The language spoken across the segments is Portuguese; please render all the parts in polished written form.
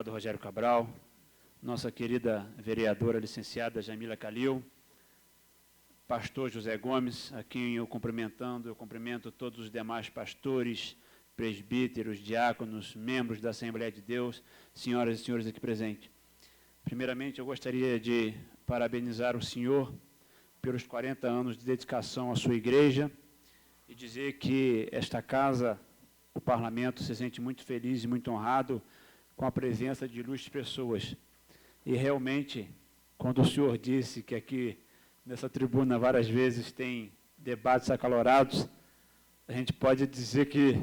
Do Rogério Cabral, nossa querida vereadora licenciada Jamila Calil, pastor José Gomes, a quem eu cumprimento todos os demais pastores, presbíteros, diáconos, membros da Assembleia de Deus, senhoras e senhores aqui presentes. Primeiramente, eu gostaria de parabenizar o senhor pelos 40 anos de dedicação à sua igreja e dizer que esta casa, o parlamento, se sente muito feliz e muito honrado com a presença de ilustres pessoas. E realmente, quando o senhor disse que aqui, nessa tribuna, várias vezes tem debates acalorados, a gente pode dizer que,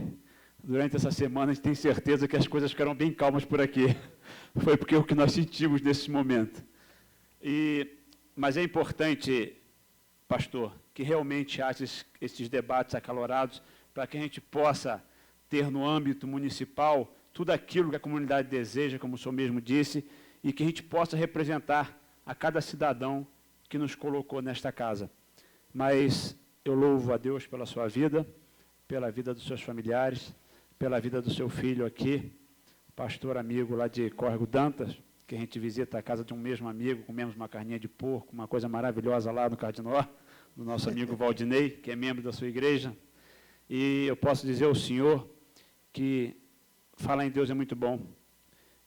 durante essa semana, a gente tem certeza que as coisas ficaram bem calmas por aqui. Foi porque é o que nós sentimos nesse momento. Mas é importante, pastor, que realmente haja esses debates acalorados para que a gente possa ter no âmbito municipal tudo aquilo que a comunidade deseja, como o senhor mesmo disse, e que a gente possa representar a cada cidadão que nos colocou nesta casa. Mas eu louvo a Deus pela sua vida, pela vida dos seus familiares, pela vida do seu filho aqui, pastor amigo lá de Córrego Dantas, que a gente visita a casa de um mesmo amigo, comemos uma carninha de porco, uma coisa maravilhosa lá no Cardinó, do nosso amigo Valdinei, que é membro da sua igreja. E eu posso dizer ao senhor que falar em Deus é muito bom,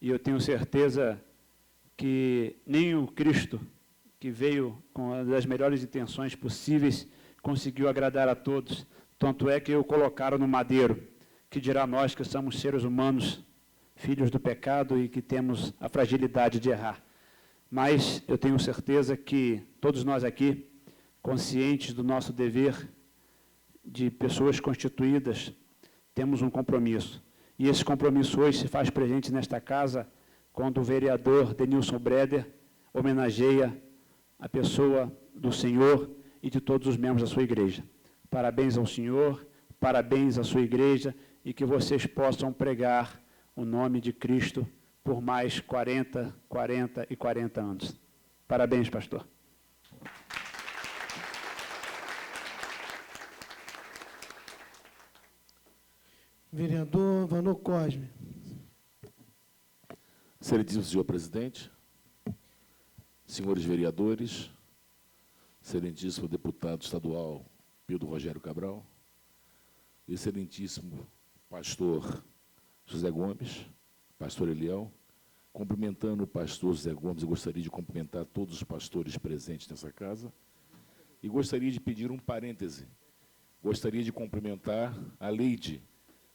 e eu tenho certeza que nem o Cristo, que veio com as melhores intenções possíveis, conseguiu agradar a todos, tanto é que o colocaram no madeiro, que dirá nós que somos seres humanos, filhos do pecado e que temos a fragilidade de errar. Mas eu tenho certeza que todos nós aqui, conscientes do nosso dever de pessoas constituídas, temos um compromisso. E esse compromisso hoje se faz presente nesta casa, quando o vereador Denilson Breder homenageia a pessoa do senhor e de todos os membros da sua igreja. Parabéns ao senhor, parabéns à sua igreja, e que vocês possam pregar o nome de Cristo por mais 40, 40 e 40 anos. Parabéns, pastor. Vereador Vanô Cosme. Excelentíssimo senhor presidente, senhores vereadores, excelentíssimo deputado estadual Pedro Rogério Cabral, excelentíssimo pastor José Gomes, pastor Eliel, cumprimentando o pastor José Gomes, eu gostaria de cumprimentar todos os pastores presentes nessa casa e gostaria de pedir um parêntese. Gostaria de cumprimentar a Leide,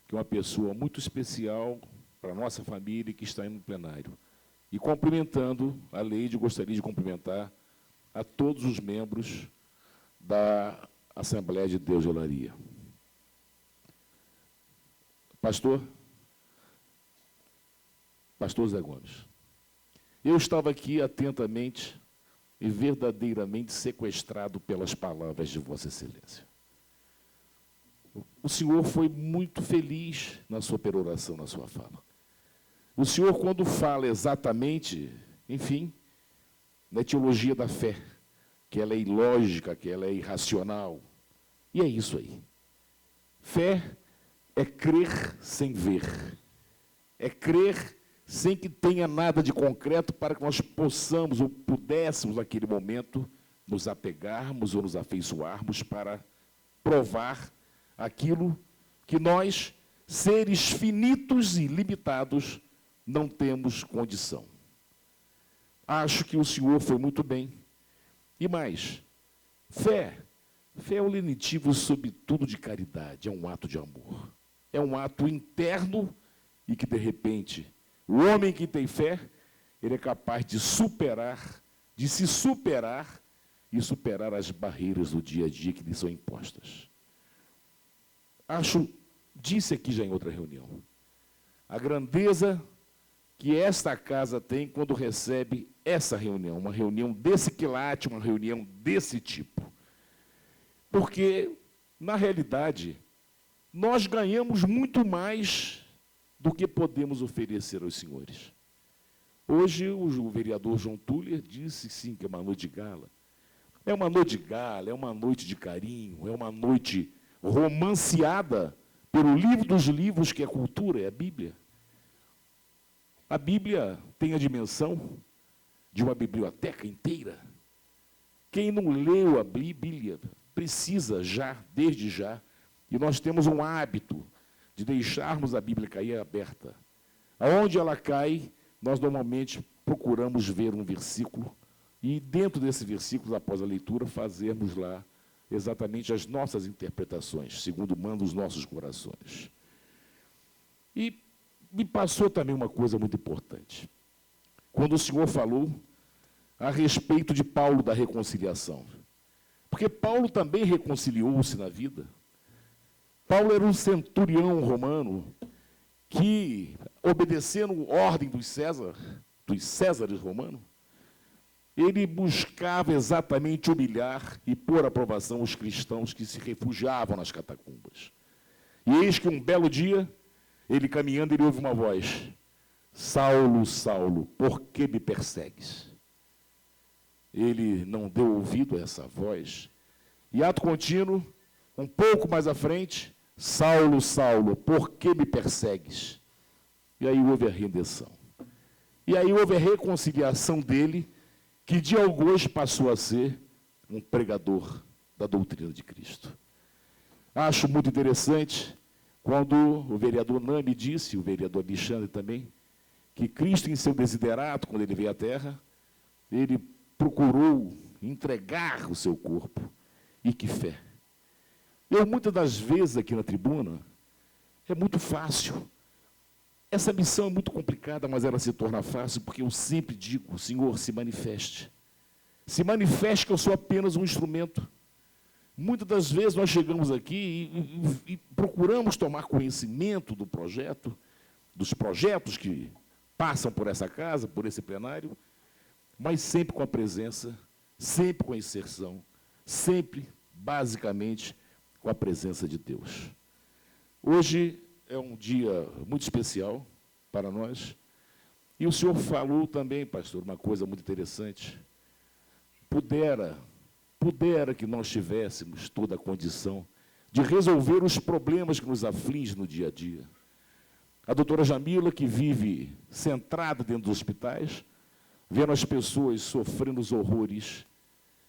que é uma pessoa muito especial para a nossa família e que está indo no plenário. E cumprimentando a Leide, gostaria de cumprimentar a todos os membros da Assembleia de Deus de Olaria. Pastor Zé Gomes, eu estava aqui atentamente e verdadeiramente sequestrado pelas palavras de Vossa Excelência. O senhor foi muito feliz na sua peroração, na sua fala. O senhor, quando fala exatamente, enfim, na teologia da fé, que ela é ilógica, que ela é irracional, e é isso aí. Fé é crer sem ver. É crer sem que tenha nada de concreto para que nós possamos ou pudéssemos, naquele momento, nos apegarmos ou nos afeiçoarmos para provar aquilo que nós, seres finitos e limitados, não temos condição. Acho que o senhor foi muito bem. E mais, fé é um lenitivo, sobretudo, de caridade, é um ato de amor. É um ato interno e que, de repente, o homem que tem fé, ele é capaz de superar, de se superar e superar as barreiras do dia a dia que lhe são impostas. Disse aqui já em outra reunião, a grandeza que esta casa tem quando recebe essa reunião, uma reunião desse quilate, uma reunião desse tipo. Porque, na realidade, nós ganhamos muito mais do que podemos oferecer aos senhores. Hoje, o vereador João Tuller disse, sim, que é uma noite de gala. É uma noite de gala, é uma noite de carinho, é uma noite romanceada pelo livro dos livros, que é a cultura, é a Bíblia. A Bíblia tem a dimensão de uma biblioteca inteira. Quem não leu a Bíblia precisa já, desde já, e nós temos um hábito de deixarmos a Bíblia cair aberta. Aonde ela cai, nós normalmente procuramos ver um versículo e, dentro desse versículo, após a leitura, fazermos lá exatamente as nossas interpretações, segundo mandam os nossos corações. E me passou também uma coisa muito importante. Quando o Senhor falou a respeito de Paulo da reconciliação. Porque Paulo também reconciliou-se na vida. Paulo era um centurião romano que, obedecendo a ordem dos Césares romanos, ele buscava exatamente humilhar e pôr à provação os cristãos que se refugiavam nas catacumbas. E eis que um belo dia, ele caminhando, ele ouve uma voz: Saulo, Saulo, por que me persegues? Ele não deu ouvido a essa voz. E ato contínuo, um pouco mais à frente, Saulo, Saulo, por que me persegues? E aí houve a rendição. E aí houve a reconciliação dele, que de alguns passou a ser um pregador da doutrina de Cristo. Acho muito interessante quando o vereador Nami disse, o vereador Alexandre também, que Cristo, em seu desiderato, quando ele veio à Terra, ele procurou entregar o seu corpo. E que fé! Eu, muitas das vezes aqui na tribuna, é muito fácil. Essa missão é muito complicada, mas ela se torna fácil, porque eu sempre digo: Senhor, se manifeste. Se manifeste que eu sou apenas um instrumento. Muitas das vezes nós chegamos aqui e procuramos tomar conhecimento do projeto, dos projetos que passam por essa casa, por esse plenário, mas sempre com a presença, sempre com a inserção, sempre, basicamente, com a presença de Deus. Hoje é um dia muito especial para nós, e o senhor falou também, pastor, uma coisa muito interessante. Pudera que nós tivéssemos toda a condição de resolver os problemas que nos afligem no dia a dia. A doutora Jamila, que vive centrada dentro dos hospitais, vendo as pessoas sofrendo os horrores,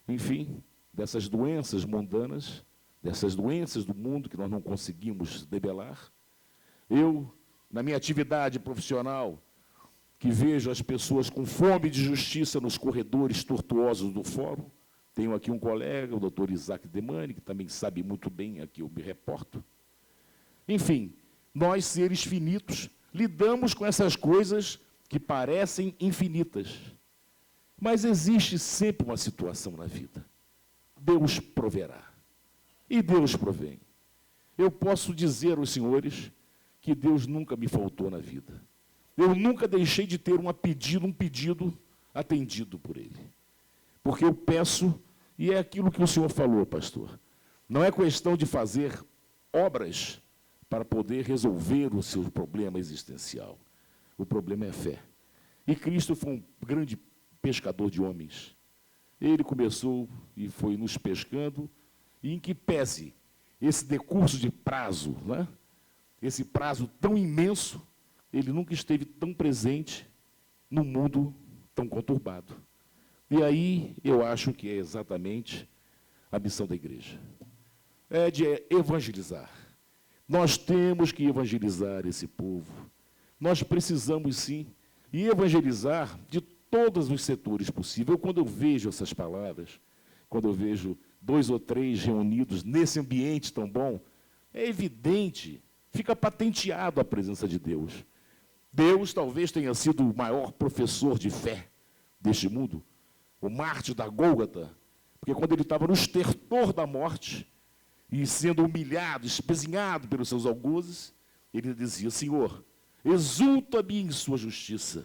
enfim, dessas doenças mundanas, dessas doenças do mundo que nós não conseguimos debelar. Eu, na minha atividade profissional, que vejo as pessoas com fome de justiça nos corredores tortuosos do fórum, tenho aqui um colega, o doutor Isaac Demani, que também sabe muito bem a que eu me reporto. Enfim, nós, seres finitos, lidamos com essas coisas que parecem infinitas. Mas existe sempre uma situação na vida. Deus proverá. E Deus provém. Eu posso dizer aos senhores que Deus nunca me faltou na vida. Eu nunca deixei de ter um pedido atendido por Ele. Porque eu peço, e é aquilo que o senhor falou, pastor. Não é questão de fazer obras para poder resolver o seu problema existencial. O problema é fé. E Cristo foi um grande pescador de homens. Ele começou e foi nos pescando, e em que pese esse decurso de prazo, né? Esse prazo tão imenso, ele nunca esteve tão presente num mundo tão conturbado. E aí eu acho que é exatamente a missão da igreja. É de evangelizar. Nós temos que evangelizar esse povo. Nós precisamos, sim, e evangelizar de todos os setores possíveis. Quando eu vejo essas palavras, quando eu vejo 2 ou 3 reunidos nesse ambiente tão bom, é evidente, fica patenteado a presença de Deus. Deus talvez tenha sido o maior professor de fé deste mundo, o mártir da Gólgota, porque quando ele estava no estertor da morte, e sendo humilhado, espezinhado pelos seus algozes, ele dizia: Senhor, exulta-me em sua justiça,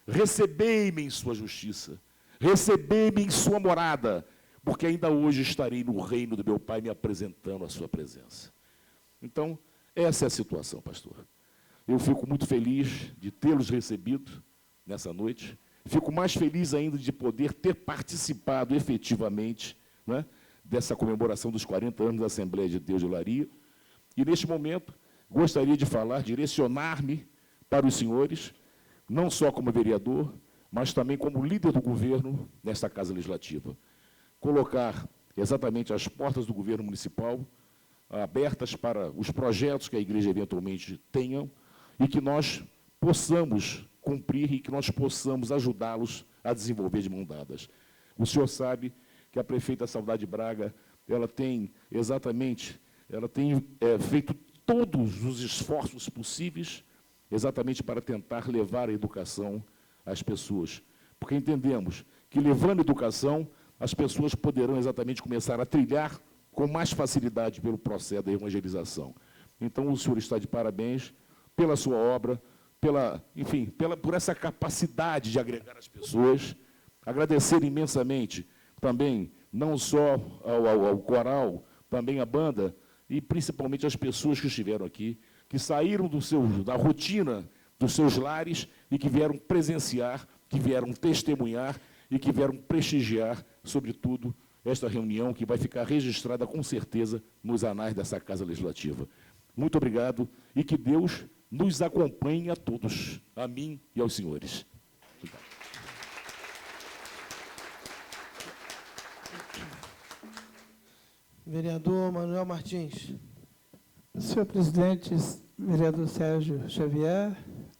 recebei-me em sua justiça, recebei-me em sua morada, porque ainda hoje estarei no reino do meu Pai me apresentando a sua presença. Então, essa é a situação, pastor. Eu fico muito feliz de tê-los recebido nessa noite. Fico mais feliz ainda de poder ter participado efetivamente, né, dessa comemoração dos 40 anos da Assembleia de Deus de Olaria. E, neste momento, gostaria de falar, direcionar-me para os senhores, não só como vereador, mas também como líder do governo nesta Casa Legislativa. Colocar exatamente as portas do governo municipal abertas para os projetos que a igreja eventualmente tenha e que nós possamos cumprir e que nós possamos ajudá-los a desenvolver de mãos dadas. O senhor sabe que a prefeita Saudade Braga, ela tem feito todos os esforços possíveis exatamente para tentar levar a educação às pessoas. Porque entendemos que, levando a educação, as pessoas poderão exatamente começar a trilhar com mais facilidade pelo processo da evangelização. Então, o senhor está de parabéns pela sua obra, por essa capacidade de agregar as pessoas. Agradecer imensamente também, não só ao coral, também à banda, e principalmente às pessoas que estiveram aqui, que saíram da rotina dos seus lares e que vieram presenciar, que vieram testemunhar e que vieram prestigiar, sobretudo, esta reunião que vai ficar registrada, com certeza, nos anais dessa Casa Legislativa. Muito obrigado e que Deus nos acompanhe a todos, a mim e aos senhores. Obrigado. Vereador Manuel Martins. Senhor presidente, vereador Sérgio Xavier,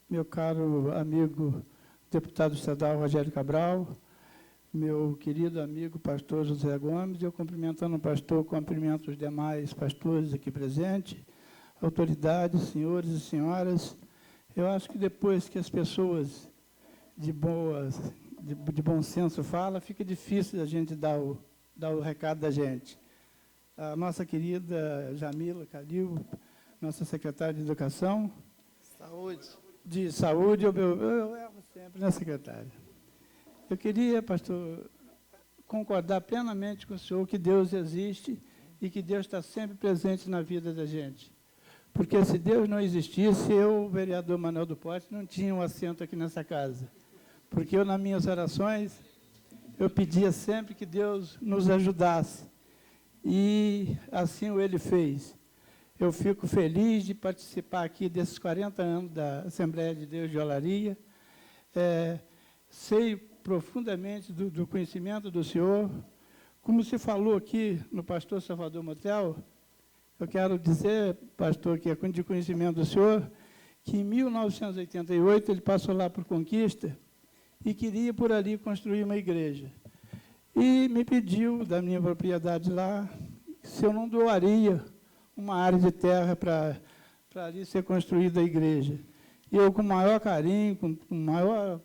meu caro amigo deputado estadual Rogério Cabral, meu querido amigo pastor José Gomes, eu cumprimentando o pastor, cumprimento os demais pastores aqui presentes, autoridades, senhores e senhoras. Eu acho que depois que as pessoas de bom senso falam, fica difícil a gente dar o recado da gente. A nossa querida Jamila Calil, nossa secretária de Educação. De Saúde, eu erro sempre, né, secretária? Eu queria, pastor, concordar plenamente com o senhor que Deus existe e que Deus está sempre presente na vida da gente. Porque se Deus não existisse, eu, o vereador Manuel do Pote, não tinha um assento aqui nessa casa. Porque eu, nas minhas orações, eu pedia sempre que Deus nos ajudasse. E assim Ele fez. Eu fico feliz de participar aqui desses 40 anos da Assembleia de Deus de Olaria. Sei profundamente do conhecimento do senhor. Como se falou aqui no pastor Salvador Motel, eu quero dizer, pastor, que é de conhecimento do senhor, que em 1988 ele passou lá por Conquista e queria por ali construir uma igreja. E me pediu, da minha propriedade lá, se eu não doaria uma área de terra para ali ser construída a igreja. E eu, com o maior carinho, com o maior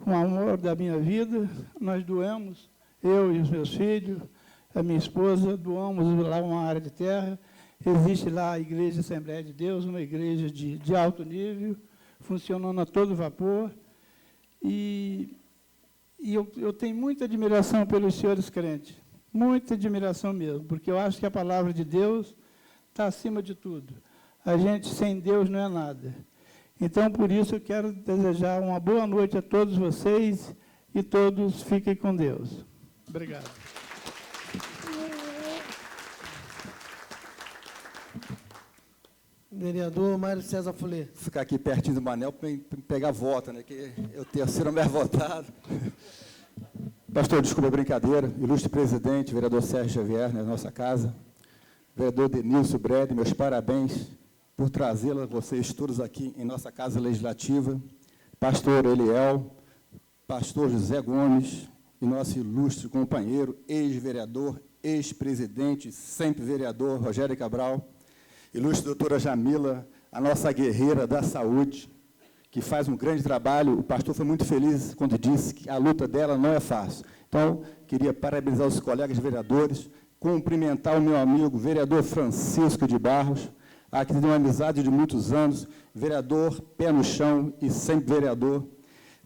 amor da minha vida, nós doamos, eu e os meus filhos, a minha esposa, doamos lá uma área de terra. Existe lá a Igreja Assembleia de Deus, uma igreja de alto nível, funcionando a todo vapor. E eu tenho muita admiração pelos senhores crentes, muita admiração mesmo, porque eu acho que a palavra de Deus está acima de tudo. A gente sem Deus não é nada. Então, por isso, eu quero desejar uma boa noite a todos vocês e todos fiquem com Deus. Obrigado. Vereador Mário César Fulê. Ficar aqui pertinho do Manel para pegar voto, né? Que eu terceiro mais votado. Pastor, desculpa a brincadeira. Ilustre presidente, vereador Sérgio Xavier, na nossa casa. Vereador Denilson Brede, meus parabéns por trazê-la, vocês todos aqui em nossa Casa Legislativa. Pastor Eliel, pastor José Gomes e nosso ilustre companheiro, ex-vereador, ex-presidente, sempre vereador, Rogério Cabral. Ilustre doutora Jamila, a nossa guerreira da saúde, que faz um grande trabalho. O pastor foi muito feliz quando disse que a luta dela não é fácil. Então, queria parabenizar os colegas vereadores, cumprimentar o meu amigo, vereador Francisco de Barros, aqui tem uma amizade de muitos anos, vereador, pé no chão e sempre vereador.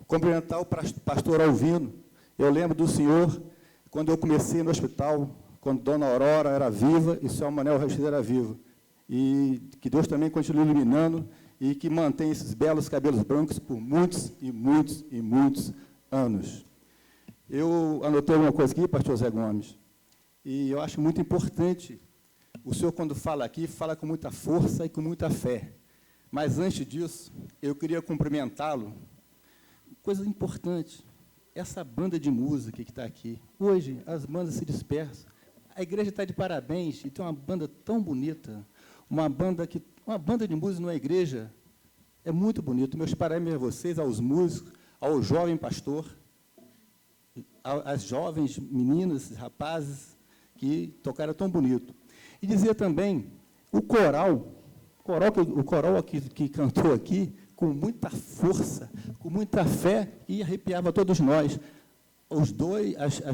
Cumprimentar o pastor Alvino. Eu lembro do senhor, quando eu comecei no hospital, quando Dona Aurora era viva e o senhor Manuel Restrepo era vivo. E que Deus também continue iluminando e que mantenha esses belos cabelos brancos por muitos e muitos e muitos anos. Eu anotei uma coisa aqui, pastor Zé Gomes, e eu acho muito importante, o senhor, quando fala aqui, fala com muita força e com muita fé. Mas, antes disso, eu queria cumprimentá-lo coisa importante, essa banda de música que está aqui, hoje as bandas se dispersam, a igreja está de parabéns e tem uma banda tão bonita, uma banda de música numa igreja é muito bonito. Meus parabéns a vocês, aos músicos, ao jovem pastor, às jovens meninas, rapazes que tocaram tão bonito. E dizer também, o coral aqui, que cantou aqui, com muita força, com muita fé, e arrepiava todos nós. As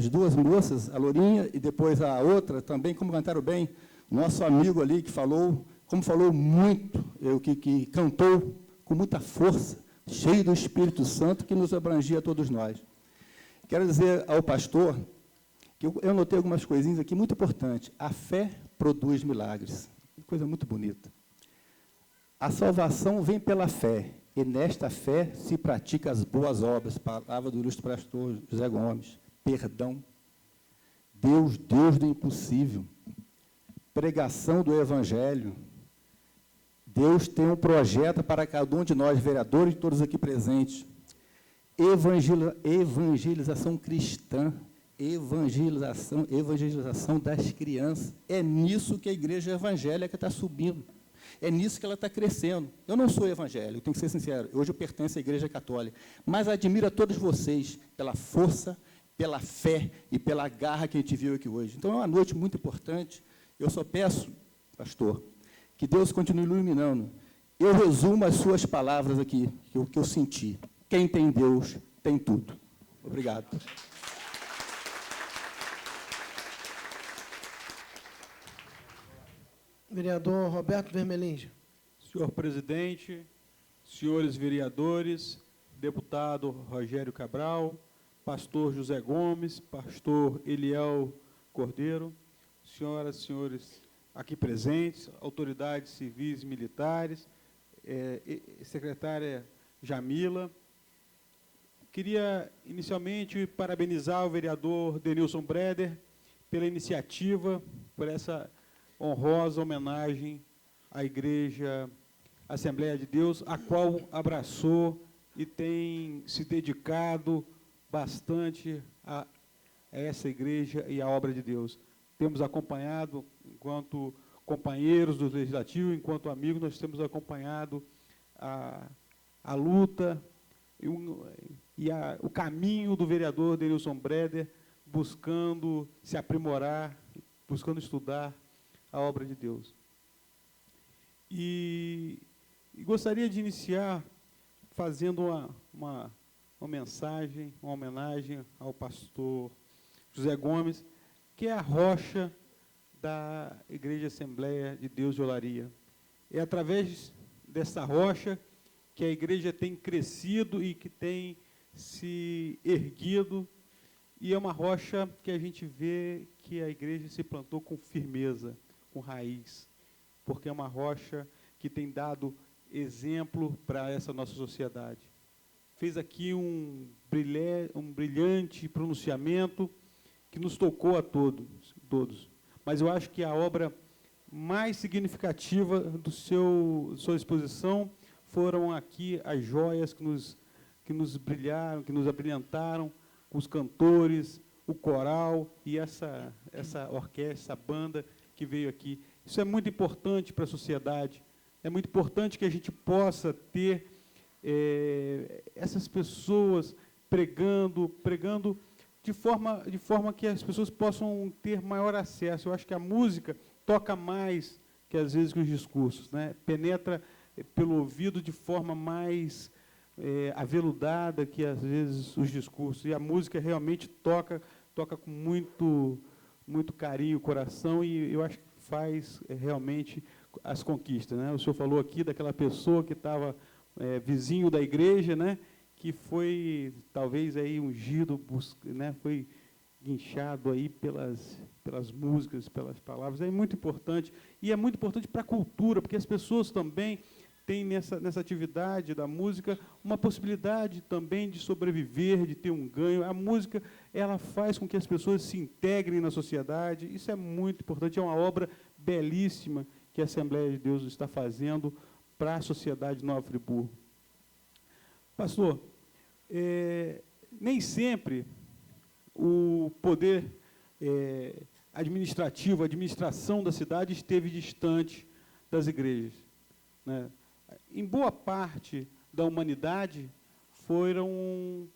duas moças, a Lourinha e depois a outra, também, como cantaram bem, nosso amigo ali que falou, como falou muito, que cantou com muita força, cheio do Espírito Santo, que nos abrangia a todos nós. Quero dizer ao pastor que eu notei algumas coisinhas aqui muito importantes. A fé produz milagres. Coisa muito bonita. A salvação vem pela fé, e nesta fé se pratica as boas obras. Palavra do ilustre pastor José Gomes. Perdão. Deus do impossível. Pregação do Evangelho. Deus tem um projeto para cada um de nós, vereadores e todos aqui presentes. Evangelização cristã, evangelização das crianças. É nisso que a igreja evangélica está subindo. É nisso que ela está crescendo. Eu não sou evangélico, tenho que ser sincero. Hoje eu pertenço à Igreja Católica. Mas admiro a todos vocês pela força, pela fé e pela garra que a gente viu aqui hoje. Então, é uma noite muito importante. Eu só peço, pastor, que Deus continue iluminando. Eu resumo as suas palavras aqui, que eu senti. Quem tem Deus, tem tudo. Obrigado. Vereador Roberto Vermelhinge. Senhor presidente, senhores vereadores, deputado Rogério Cabral, pastor José Gomes, pastor Eliel Cordeiro, senhoras e senhores aqui presentes, autoridades civis e militares, secretária Jamila. Queria, inicialmente, parabenizar o vereador Denilson Breder pela iniciativa, por essa honrosa homenagem à Igreja Assembleia de Deus, a qual abraçou e tem se dedicado bastante a essa igreja e à obra de Deus. Temos acompanhado, enquanto companheiros do Legislativo, enquanto amigos, nós temos acompanhado a luta o caminho do vereador Denilson Breder, buscando se aprimorar, buscando estudar a obra de Deus. E gostaria de iniciar fazendo uma mensagem, uma homenagem ao pastor José Gomes, que é a rocha da Igreja Assembleia de Deus de Olaria. É através dessa rocha que a igreja tem crescido e que tem se erguido, e é uma rocha que a gente vê que a igreja se plantou com firmeza, com raiz, porque é uma rocha que tem dado exemplo para essa nossa sociedade. Fez aqui um brilhante pronunciamento que nos tocou a todos. Mas eu acho que a obra mais significativa sua exposição foram aqui as joias que nos brilharam, que nos abrilhantaram, os cantores, o coral e essa orquestra, essa banda que veio aqui. Isso é muito importante para a sociedade. É muito importante que a gente possa ter essas pessoas pregando de forma que as pessoas possam ter maior acesso. Eu acho que a música toca mais que às vezes que os discursos, né? Penetra pelo ouvido de forma mais aveludada que às vezes os discursos. E a música realmente toca com muito carinho o coração, e eu acho que faz realmente as conquistas, né? O senhor falou aqui daquela pessoa que estava vizinho da igreja, né? Que foi talvez aí ungido, né? Foi guinchado aí pelas músicas, pelas palavras. É muito importante, e é muito importante para a cultura, porque as pessoas também têm nessa atividade da música uma possibilidade também de sobreviver, de ter um ganho. A música, ela faz com que as pessoas se integrem na sociedade. Isso é muito importante, é uma obra belíssima que a Assembleia de Deus está fazendo para a sociedade de Nova Friburgo. Pastor, nem sempre o poder administrativo, a administração da cidade esteve distante das igrejas, né? Em boa parte da humanidade foram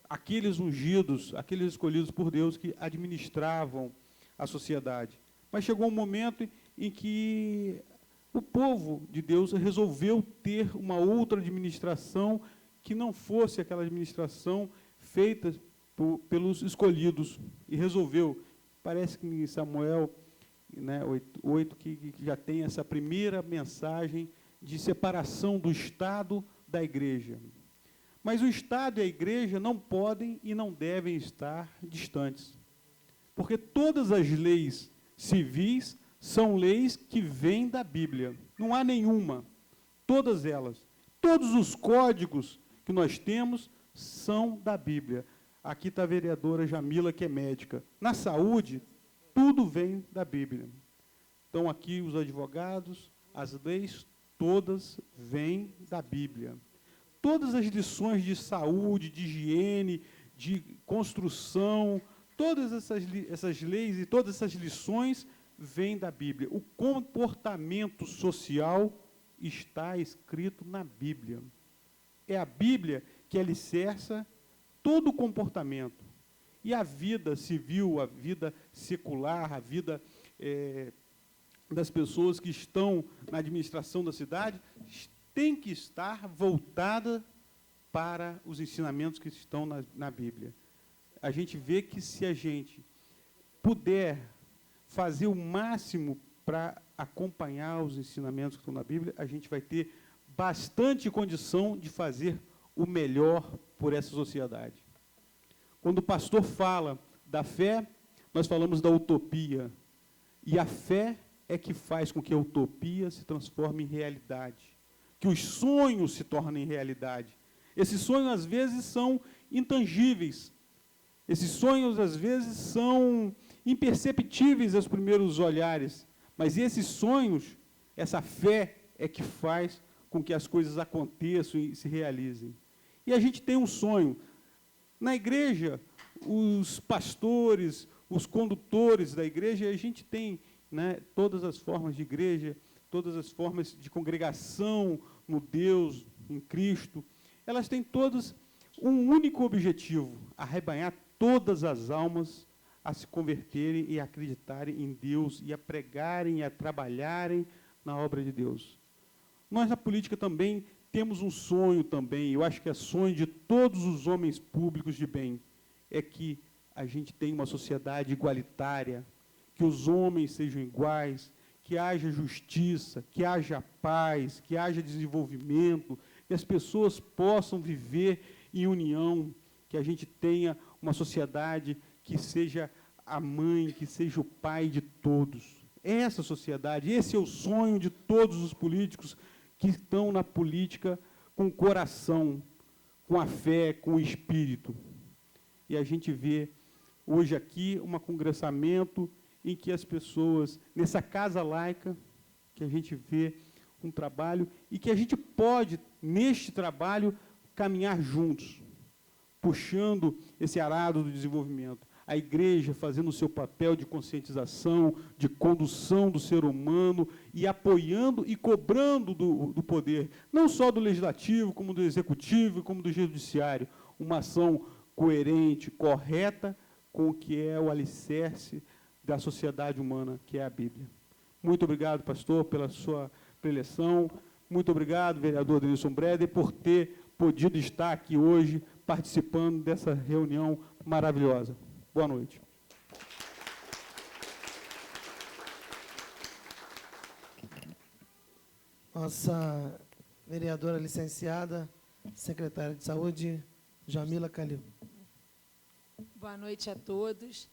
aqueles ungidos, aqueles escolhidos por Deus que administravam a sociedade. Mas chegou um momento em que o povo de Deus resolveu ter uma outra administração que não fosse aquela administração feita pelos escolhidos. E resolveu, parece que em Samuel, né, 8, que já tem essa primeira mensagem de separação do Estado da igreja. Mas o Estado e a igreja não podem e não devem estar distantes. Porque todas as leis civis são leis que vêm da Bíblia. Não há nenhuma. Todas elas. Todos os códigos que nós temos são da Bíblia. Aqui está a vereadora Jamila, que é médica. Na saúde, tudo vem da Bíblia. Então, aqui os advogados, as leis, todas vêm da Bíblia. Todas as lições de saúde, de higiene, de construção, todas essas leis e todas essas lições vêm da Bíblia. O comportamento social está escrito na Bíblia. É a Bíblia que alicerça todo o comportamento. E a vida civil, a vida secular, a vida das pessoas que estão na administração da cidade tem que estar voltada para os ensinamentos que estão na Bíblia. A gente vê que se a gente puder fazer o máximo para acompanhar os ensinamentos que estão na Bíblia, a gente vai ter bastante condição de fazer o melhor por essa sociedade. Quando o pastor fala da fé, nós falamos da utopia. E a fé é que faz com que a utopia se transforme em realidade, que os sonhos se tornem realidade. Esses sonhos, às vezes, são intangíveis. Esses sonhos, às vezes, são imperceptíveis aos primeiros olhares. Mas esses sonhos, essa fé, é que faz com que as coisas aconteçam e se realizem. E a gente tem um sonho. Na igreja, os pastores, os condutores da igreja, a gente tem, né, todas as formas de igreja, todas as formas de congregação no Deus, em Cristo, elas têm todas um único objetivo: arrebanhar todas as almas a se converterem e acreditarem em Deus e a pregarem e a trabalharem na obra de Deus. Nós, na política, também temos um sonho também, eu acho que é sonho de todos os homens públicos de bem, é que a gente tenha uma sociedade igualitária, que os homens sejam iguais, que haja justiça, que haja paz, que haja desenvolvimento, que as pessoas possam viver em união, que a gente tenha uma sociedade que seja a mãe, que seja o pai de todos. Essa sociedade, esse é o sonho de todos os políticos que estão na política com o coração, com a fé, com o espírito. E a gente vê hoje aqui um congressamento em que as pessoas, nessa casa laica, que a gente vê um trabalho e que a gente pode, neste trabalho, caminhar juntos, puxando esse arado do desenvolvimento. A igreja fazendo o seu papel de conscientização, de condução do ser humano e apoiando e cobrando do poder, não só do legislativo, como do executivo, como do judiciário, uma ação coerente, correta, com o que é o alicerce da sociedade humana, que é a Bíblia. Muito obrigado, pastor, pela sua preleção. Muito obrigado, vereador Denilson Breder, por ter podido estar aqui hoje, participando dessa reunião maravilhosa. Boa noite. Nossa vereadora licenciada, secretária de Saúde, Jamila Calil. Boa noite a todos.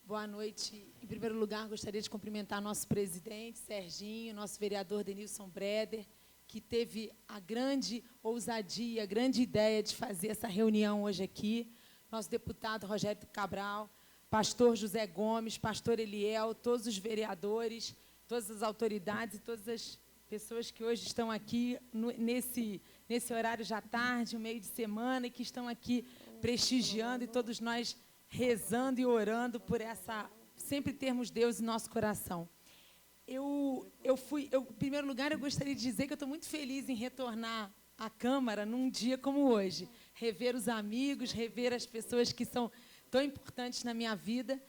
Boa noite. Em primeiro lugar, gostaria de cumprimentar nosso presidente, Serginho, nosso vereador Denilson Breder, que teve a grande ousadia, a grande ideia de fazer essa reunião hoje aqui, nosso deputado Rogério Cabral, pastor José Gomes, pastor Eliel, todos os vereadores, todas as autoridades e todas as pessoas que hoje estão aqui nesse horário já tarde, um meio de semana, e que estão aqui prestigiando, e todos nós rezando e orando por sempre termos Deus em nosso coração. Em primeiro lugar, eu gostaria de dizer que eu estou muito feliz em retornar à Câmara num dia como hoje, rever os amigos, rever as pessoas que são tão importantes na minha vida.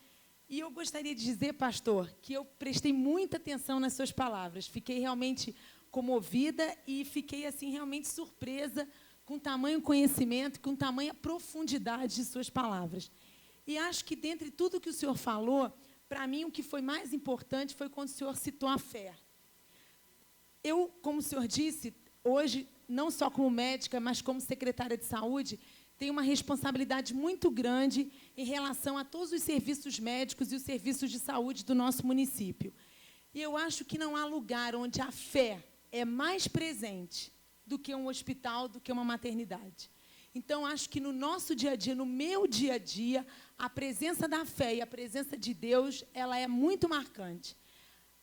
E eu gostaria de dizer, pastor, que eu prestei muita atenção nas suas palavras, fiquei realmente comovida e fiquei assim realmente surpresa com tamanho conhecimento, com tamanha profundidade de suas palavras. E acho que, dentre tudo que o senhor falou, para mim, o que foi mais importante foi quando o senhor citou a fé. Eu, como o senhor disse, hoje, não só como médica, mas como secretária de saúde, tenho uma responsabilidade muito grande em relação a todos os serviços médicos e os serviços de saúde do nosso município. E eu acho que não há lugar onde a fé é mais presente do que um hospital, do que uma maternidade. Então, acho que no nosso dia a dia, no meu dia a dia, a presença da fé e a presença de Deus, ela é muito marcante.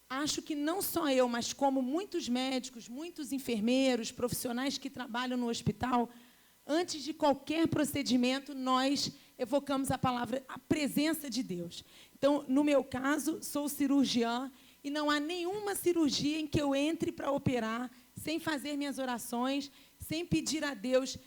Acho que não só eu, mas como muitos médicos, muitos enfermeiros, profissionais que trabalham no hospital, antes de qualquer procedimento, nós evocamos a palavra, a presença de Deus. Então, no meu caso, sou cirurgiã e não há nenhuma cirurgia em que eu entre para operar sem fazer minhas orações, sem pedir a Deus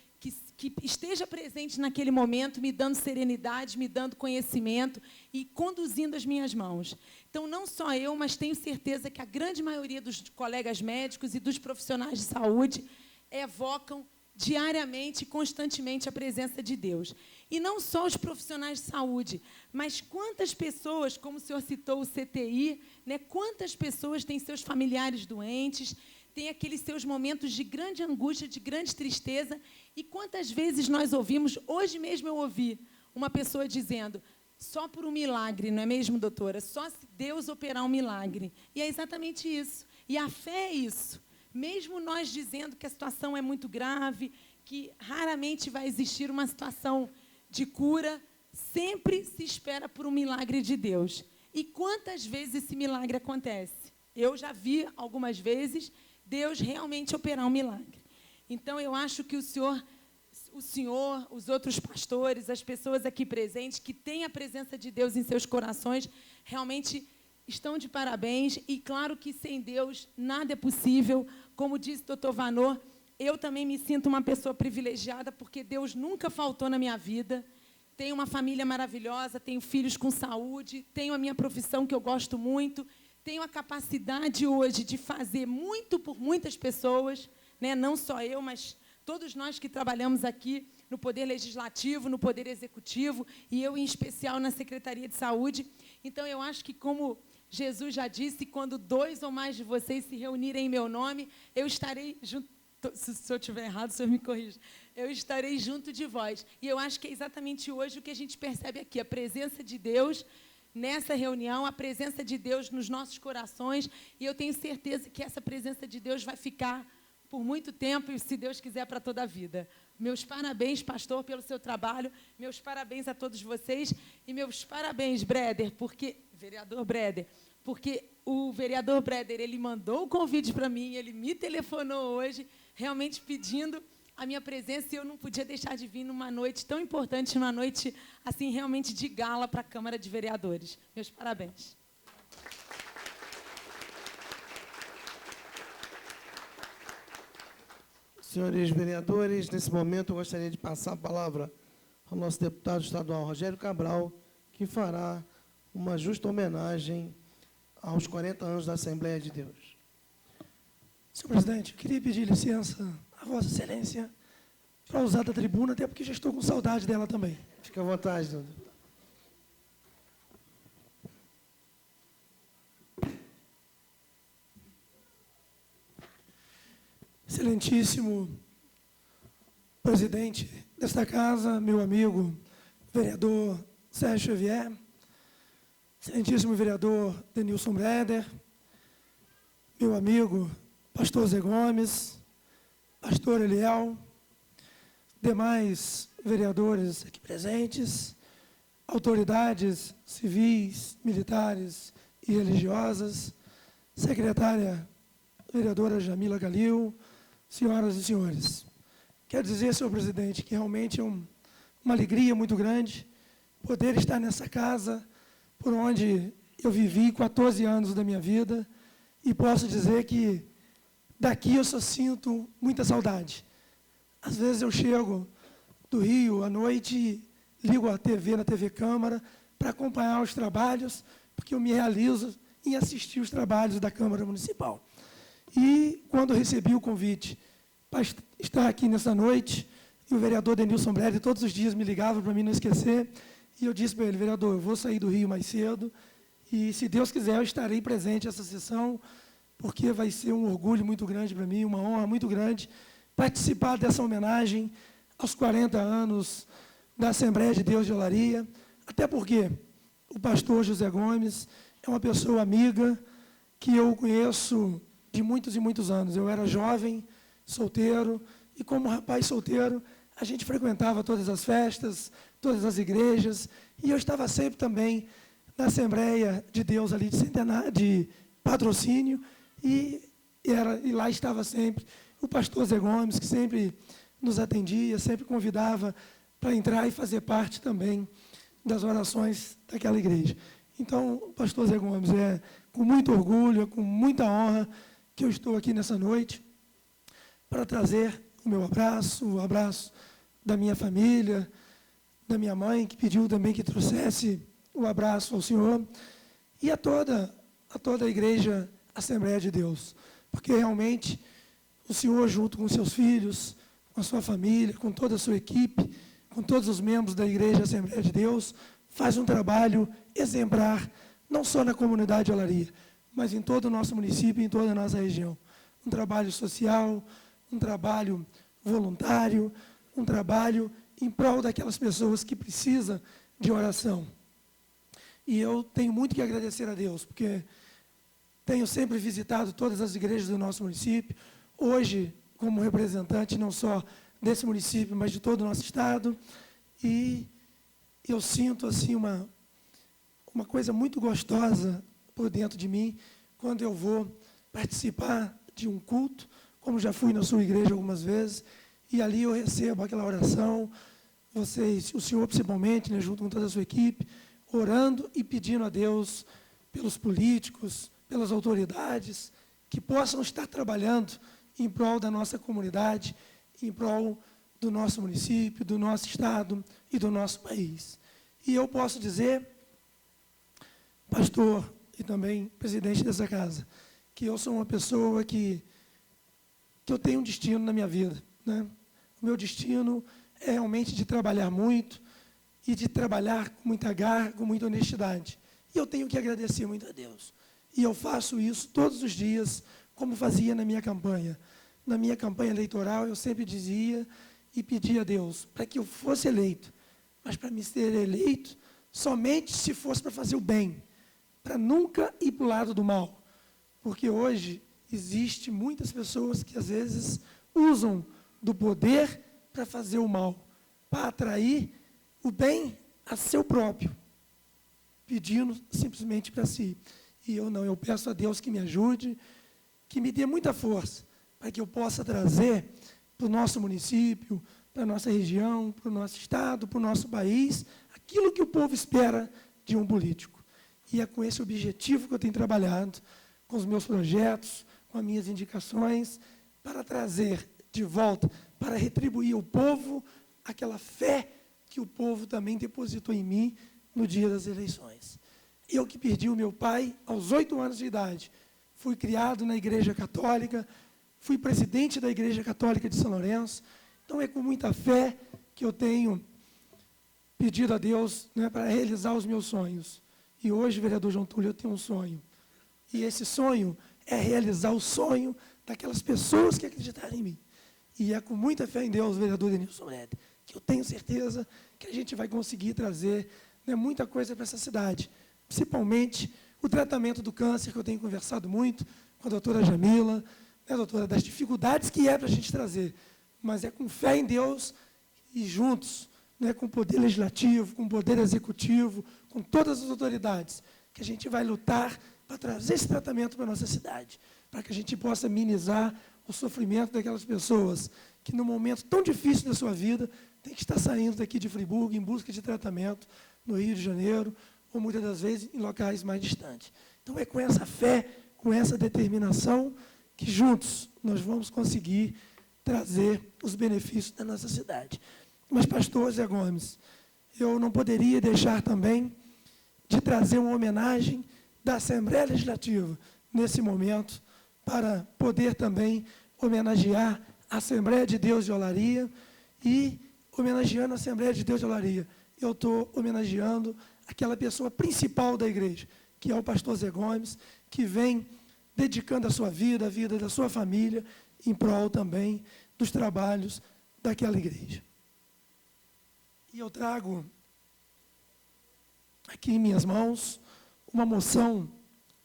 que esteja presente naquele momento, me dando serenidade, me dando conhecimento e conduzindo as minhas mãos. Então, não só eu, mas tenho certeza que a grande maioria dos colegas médicos e dos profissionais de saúde evocam diariamente e constantemente a presença de Deus. E não só os profissionais de saúde, mas quantas pessoas, como o senhor citou o CTI, né, quantas pessoas têm seus familiares doentes, têm aqueles seus momentos de grande angústia, de grande tristeza, e quantas vezes nós ouvimos, hoje mesmo eu ouvi uma pessoa dizendo, só por um milagre, não é mesmo, doutora? Só se Deus operar um milagre. E é exatamente isso. E a fé é isso. Mesmo nós dizendo que a situação é muito grave, que raramente vai existir uma situação de cura, sempre se espera por um milagre de Deus. E quantas vezes esse milagre acontece? Eu já vi algumas vezes Deus realmente operar um milagre. Então, eu acho que o senhor, os outros pastores, as pessoas aqui presentes, que têm a presença de Deus em seus corações, realmente estão de parabéns. E, claro, que sem Deus nada é possível. Como disse o doutor Vanor, eu também me sinto uma pessoa privilegiada, porque Deus nunca faltou na minha vida. Tenho uma família maravilhosa, tenho filhos com saúde, tenho a minha profissão que eu gosto muito, tenho a capacidade hoje de fazer muito por muitas pessoas, né? Não só eu, mas todos nós que trabalhamos aqui no Poder Legislativo, no Poder Executivo, e eu, em especial, na Secretaria de Saúde. Então, eu acho que, como Jesus já disse, quando 2 ou mais de vocês se reunirem em meu nome, eu estarei junto. Se eu estiver errado, o senhor me corrija. Eu estarei junto de vós. E eu acho que é exatamente hoje o que a gente percebe aqui, a presença de Deus nessa reunião, a presença de Deus nos nossos corações, e eu tenho certeza que essa presença de Deus vai ficar por muito tempo, e, se Deus quiser, para toda a vida. Meus parabéns, pastor, pelo seu trabalho, meus parabéns a todos vocês, e meus parabéns, vereador Breder, porque o vereador Breder, ele mandou o convite para mim, ele me telefonou hoje, realmente pedindo a minha presença, e eu não podia deixar de vir numa noite tão importante, numa noite, assim, realmente de gala para a Câmara de Vereadores. Meus parabéns. Senhores vereadores, nesse momento eu gostaria de passar a palavra ao nosso deputado estadual Rogério Cabral, que fará uma justa homenagem aos 40 anos da Assembleia de Deus. Senhor presidente, eu queria pedir licença a Vossa Excelência para usar da tribuna, até porque já estou com saudade dela também. Fique à vontade, doutor. Excelentíssimo presidente desta casa, meu amigo, vereador Sérgio Xavier, excelentíssimo vereador Denilson Breder, meu amigo pastor Zé Gomes, pastor Eliel, demais vereadores aqui presentes, autoridades civis, militares e religiosas, secretária vereadora Jamila Calil, senhoras e senhores. Quero dizer, senhor presidente, que realmente é uma alegria muito grande poder estar nessa casa por onde eu vivi 14 anos da minha vida, e posso dizer que daqui eu só sinto muita saudade. Às vezes eu chego do Rio à noite e ligo a TV na TV Câmara para acompanhar os trabalhos, porque eu me realizo em assistir os trabalhos da Câmara Municipal. E quando eu recebi o convite para estar aqui nessa noite, e o vereador Denilson Breder todos os dias me ligava para mim não esquecer, e eu disse para ele: vereador, eu vou sair do Rio mais cedo, e se Deus quiser eu estarei presente nessa sessão, porque vai ser um orgulho muito grande para mim, uma honra muito grande, participar dessa homenagem aos 40 anos da Assembleia de Deus de Olaria, até porque o pastor José Gomes é uma pessoa amiga que eu conheço de muitos e muitos anos. Eu era jovem, solteiro, e como rapaz solteiro, a gente frequentava todas as festas, todas as igrejas, e eu estava sempre também na Assembleia de Deus ali de Centenário, de Patrocínio, e lá estava sempre o pastor Zé Gomes, que sempre nos atendia, sempre convidava para entrar e fazer parte também das orações daquela igreja. Então, o pastor Zé Gomes, é com muito orgulho, com muita honra que eu estou aqui nessa noite para trazer o meu abraço, o abraço da minha família, da minha mãe, que pediu também que trouxesse o abraço ao senhor, e a toda a Igreja Assembleia de Deus, porque realmente o senhor, junto com seus filhos, com a sua família, com toda a sua equipe, com todos os membros da Igreja Assembleia de Deus, faz um trabalho exemplar, não só na comunidade de Olaria, mas em todo o nosso município, em toda a nossa região. Um trabalho social, um trabalho voluntário, um trabalho em prol daquelas pessoas que precisam de oração. E eu tenho muito que agradecer a Deus, porque tenho sempre visitado todas as igrejas do nosso município, hoje como representante não só desse município, mas de todo o nosso estado, e eu sinto assim uma coisa muito gostosa por dentro de mim, quando eu vou participar de um culto, como já fui na sua igreja algumas vezes, e ali eu recebo aquela oração, vocês, o senhor principalmente, né, junto com toda a sua equipe, orando e pedindo a Deus pelos políticos, pelas autoridades, que possam estar trabalhando em prol da nossa comunidade, em prol do nosso município, do nosso estado e do nosso país. E eu posso dizer, pastor e também presidente dessa casa, que eu sou uma pessoa que eu tenho um destino na minha vida, né? O meu destino é realmente de trabalhar muito e de trabalhar com muita garra, com muita honestidade. E eu tenho que agradecer muito a Deus. E eu faço isso todos os dias, como fazia na minha campanha. Na minha campanha eleitoral, eu sempre dizia e pedia a Deus para que eu fosse eleito, mas para me ser eleito somente se fosse para fazer o bem, para nunca ir para o lado do mal. Porque hoje existe muitas pessoas que, às vezes, usam do poder para fazer o mal, para atrair o bem a seu próprio, pedindo simplesmente para si. E eu não, eu peço a Deus que me ajude, que me dê muita força, para que eu possa trazer para o nosso município, para a nossa região, para o nosso estado, para o nosso país, aquilo que o povo espera de um político. E é com esse objetivo que eu tenho trabalhado, com os meus projetos, com as minhas indicações, para trazer de volta, para retribuir ao povo aquela fé que o povo também depositou em mim no dia das eleições. Eu que perdi o meu pai aos 8 anos de idade, fui criado na Igreja Católica, fui presidente da Igreja Católica de São Lourenço, então é com muita fé que eu tenho pedido a Deus, né, para realizar os meus sonhos. E hoje, vereador João Túlio, eu tenho um sonho. E esse sonho é realizar o sonho daquelas pessoas que acreditaram em mim. E é com muita fé em Deus, vereador Denilson Breder, que eu tenho certeza que a gente vai conseguir trazer, né, muita coisa para essa cidade. Principalmente o tratamento do câncer, que eu tenho conversado muito com a doutora Jamila, né, doutora, das dificuldades que é para a gente trazer. Mas é com fé em Deus e juntos, né, com o poder legislativo, com o poder executivo, com todas as autoridades, que a gente vai lutar para trazer esse tratamento para a nossa cidade, para que a gente possa minimizar o sofrimento daquelas pessoas que, num momento tão difícil da sua vida, tem que estar saindo daqui de Friburgo em busca de tratamento no Rio de Janeiro, ou muitas das vezes em locais mais distantes. Então, é com essa fé, com essa determinação, que juntos nós vamos conseguir trazer os benefícios da nossa cidade. Mas, pastor Zé Gomes, eu não poderia deixar também de trazer uma homenagem da Assembleia Legislativa, nesse momento, para poder também homenagear a Assembleia de Deus de Olaria e, homenageando a Assembleia de Deus de Olaria, eu estou homenageando aquela pessoa principal da igreja, que é o pastor Zé Gomes, que vem dedicando a sua vida, a vida da sua família, em prol também dos trabalhos daquela igreja. E eu trago aqui em minhas mãos uma moção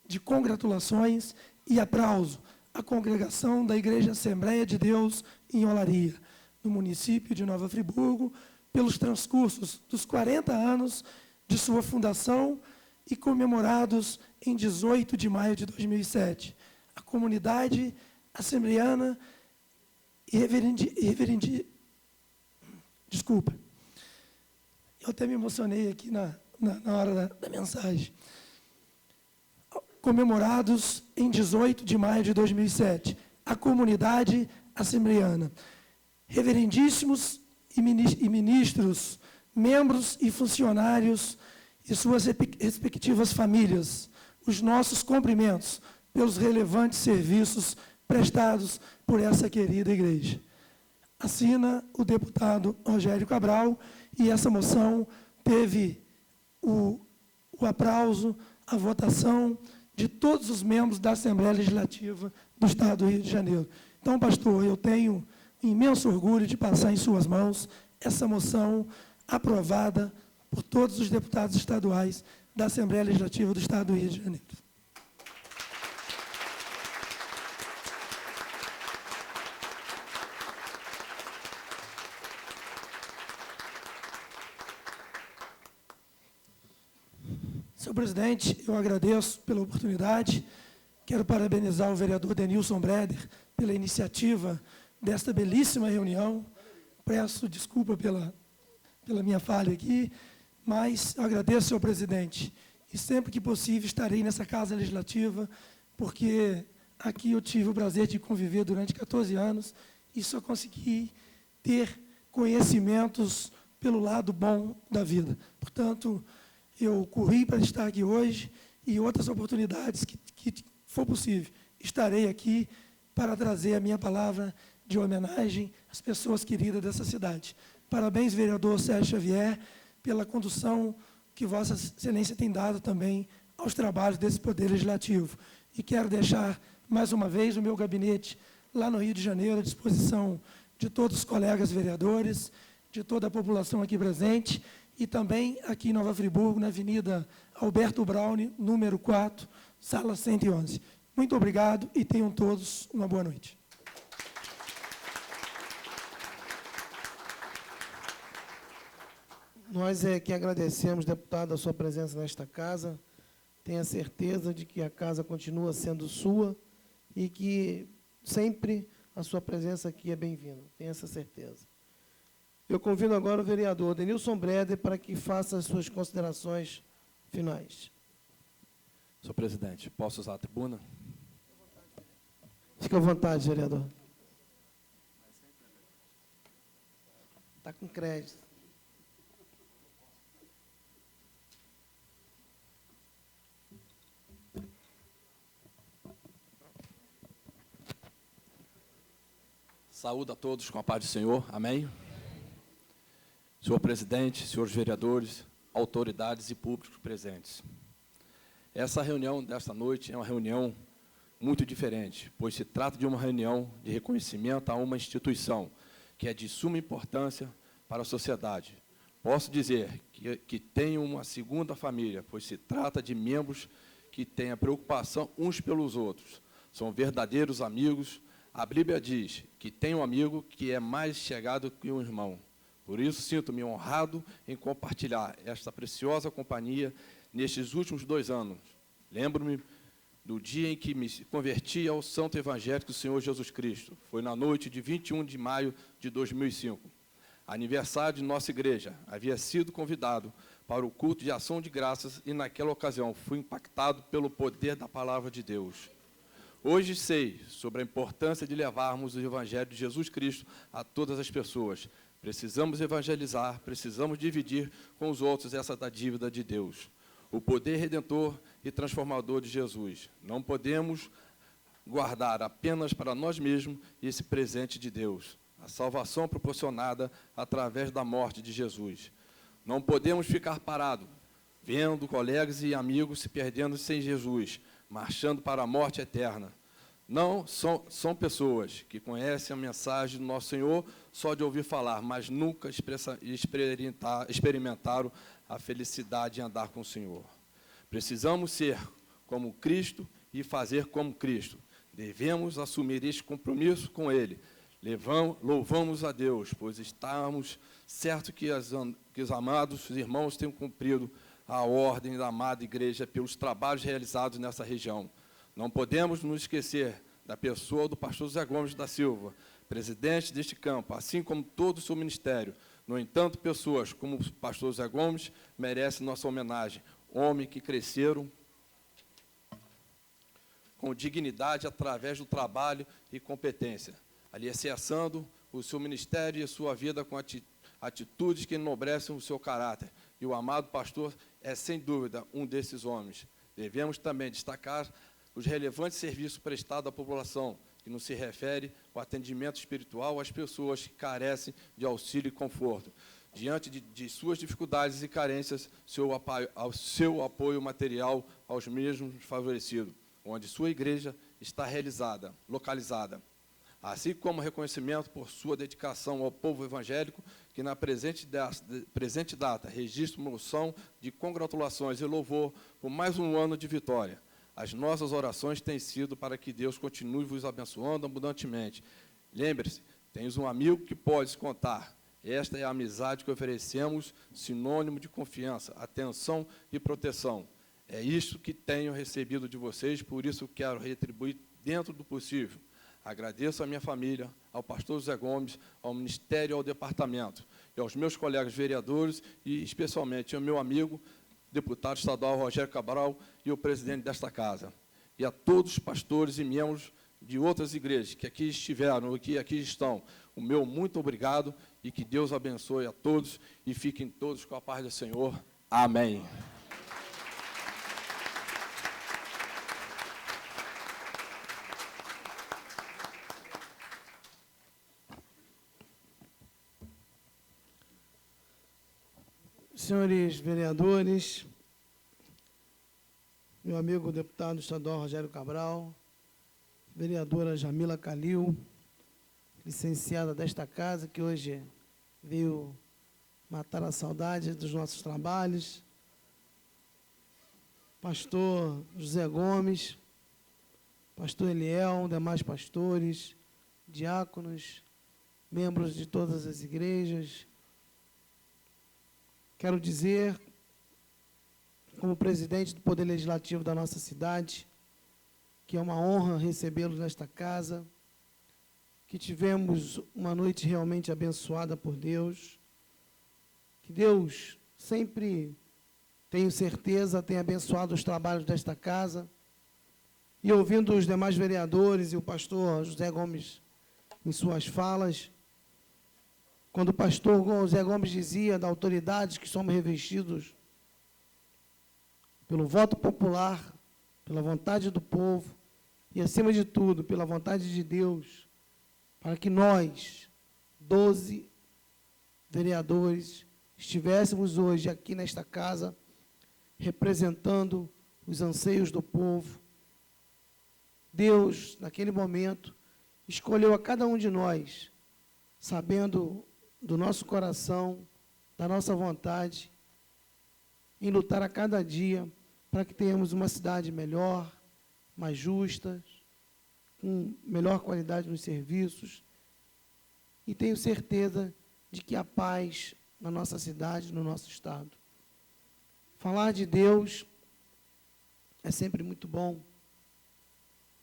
de congratulações e aplauso à congregação da Igreja Assembleia de Deus em Olaria, no município de Nova Friburgo, pelos transcursos dos 40 anos de sua fundação e comemorados em 18 de maio de 2007. A comunidade assembleana desculpa, eu até me emocionei aqui na hora da mensagem. Comemorados em 18 de maio de 2007, a comunidade assembleana. Reverendíssimos e ministros, membros e funcionários e suas respectivas famílias, os nossos cumprimentos pelos relevantes serviços prestados por essa querida igreja. Assina o deputado Rogério Cabral, e essa moção teve o aplauso, a votação de todos os membros da Assembleia Legislativa do Estado do Rio de Janeiro. Então, pastor, eu tenho imenso orgulho de passar em suas mãos essa moção aprovada por todos os deputados estaduais da Assembleia Legislativa do Estado do Rio de Janeiro. Senhor presidente, eu agradeço pela oportunidade. Quero parabenizar o vereador Denilson Breder pela iniciativa desta belíssima reunião. Peço desculpa pela minha falha aqui, mas eu agradeço, senhor presidente. E sempre que possível estarei nessa Casa Legislativa, porque aqui eu tive o prazer de conviver durante 14 anos e só consegui ter conhecimentos pelo lado bom da vida. Portanto, eu corri para estar aqui hoje e outras oportunidades que for possível, estarei aqui para trazer a minha palavra de homenagem às pessoas queridas dessa cidade. Parabéns, vereador Sérgio Xavier, pela condução que Vossa Excelência tem dado também aos trabalhos desse Poder Legislativo. E quero deixar, mais uma vez, o meu gabinete lá no Rio de Janeiro à disposição de todos os colegas vereadores, de toda a população aqui presente, e também aqui em Nova Friburgo, na Avenida Alberto Braune, número 4, sala 111. Muito obrigado e tenham todos uma boa noite. Nós é que agradecemos, deputado, a sua presença nesta casa. Tenha certeza de que a casa continua sendo sua e que sempre a sua presença aqui é bem-vinda. Tenha essa certeza. Eu convido agora o vereador Denilson Breder para que faça as suas considerações finais. Senhor presidente, posso usar a tribuna? Fique à vontade, vereador. Está com crédito. Saúde a todos com a paz do Senhor. Amém? Senhor presidente, senhores vereadores, autoridades e públicos presentes. Essa reunião desta noite é uma reunião muito diferente, pois se trata de uma reunião de reconhecimento a uma instituição que é de suma importância para a sociedade. Posso dizer que tenho uma segunda família, pois se trata de membros que têm a preocupação uns pelos outros. São verdadeiros amigos. A Bíblia diz que tem um amigo que é mais chegado que um irmão. Por isso, sinto-me honrado em compartilhar esta preciosa companhia nestes últimos 2 anos. Lembro-me do dia em que me converti ao Santo Evangelho do Senhor Jesus Cristo. Foi na noite de 21 de maio de 2005. Aniversário de nossa igreja. Havia sido convidado para o culto de ação de graças e, naquela ocasião, fui impactado pelo poder da palavra de Deus. Hoje sei sobre a importância de levarmos o Evangelho de Jesus Cristo a todas as pessoas. Precisamos evangelizar, precisamos dividir com os outros essa da dívida de Deus. O poder redentor e transformador de Jesus. Não podemos guardar apenas para nós mesmos esse presente de Deus, a salvação proporcionada através da morte de Jesus. Não podemos ficar parados, vendo colegas e amigos se perdendo sem Jesus, marchando para a morte eterna. Não são pessoas que conhecem a mensagem do nosso Senhor só de ouvir falar, mas nunca experimentaram a felicidade de andar com o Senhor. Precisamos ser como Cristo e fazer como Cristo. Devemos assumir este compromisso com Ele. Louvamos a Deus, pois estamos certos que os amados irmãos têm cumprido a ordem da amada igreja pelos trabalhos realizados nessa região. Não podemos nos esquecer da pessoa do pastor José Gomes da Silva, presidente deste campo, assim como todo o seu ministério. No entanto, pessoas como o pastor José Gomes merecem nossa homenagem. Homens que cresceram com dignidade através do trabalho e competência, alicerçando o seu ministério e a sua vida com atitudes que enobrecem o seu caráter. E o amado pastor é, sem dúvida, um desses homens. Devemos também destacar os relevantes serviços prestados à população, que não se refere ao atendimento espiritual às pessoas que carecem de auxílio e conforto. Diante de suas dificuldades e carências, seu apoio material aos mesmos favorecidos, onde sua igreja está localizada. Assim como reconhecimento por sua dedicação ao povo evangélico, que na presente data registra uma moção de congratulações e louvor por mais um ano de vitória. As nossas orações têm sido para que Deus continue vos abençoando abundantemente. Lembre-se, tens um amigo que podes contar. Esta é a amizade que oferecemos, sinônimo de confiança, atenção e proteção. É isso que tenho recebido de vocês, por isso quero retribuir dentro do possível. Agradeço à minha família, ao pastor José Gomes, ao Ministério e ao Departamento, e aos meus colegas vereadores, e especialmente ao meu amigo, deputado estadual Rogério Cabral, e o presidente desta casa. E a todos os pastores e membros de outras igrejas que aqui estiveram, que aqui estão, o meu muito obrigado, e que Deus abençoe a todos, e fiquem todos com a paz do Senhor. Amém. Senhores vereadores, meu amigo deputado estadual Rogério Cabral, vereadora Jamila Calil, licenciada desta casa, que hoje veio matar a saudade dos nossos trabalhos, pastor José Gomes, pastor Eliel, demais pastores, diáconos, membros de todas as igrejas. Quero dizer, como presidente do Poder Legislativo da nossa cidade, que é uma honra recebê-los nesta casa, que tivemos uma noite realmente abençoada por Deus, que Deus sempre, tenho certeza, tem abençoado os trabalhos desta casa, e ouvindo os demais vereadores e o pastor José Gomes em suas falas, quando o pastor José Gomes dizia da autoridade que somos revestidos pelo voto popular, pela vontade do povo e, acima de tudo, pela vontade de Deus, para que nós, 12 vereadores, estivéssemos hoje aqui nesta casa, representando os anseios do povo. Deus, naquele momento, escolheu a cada um de nós, sabendo do nosso coração, da nossa vontade, em lutar a cada dia para que tenhamos uma cidade melhor, mais justa, com melhor qualidade nos serviços, e tenho certeza de que há paz na nossa cidade, no nosso estado. Falar de Deus é sempre muito bom,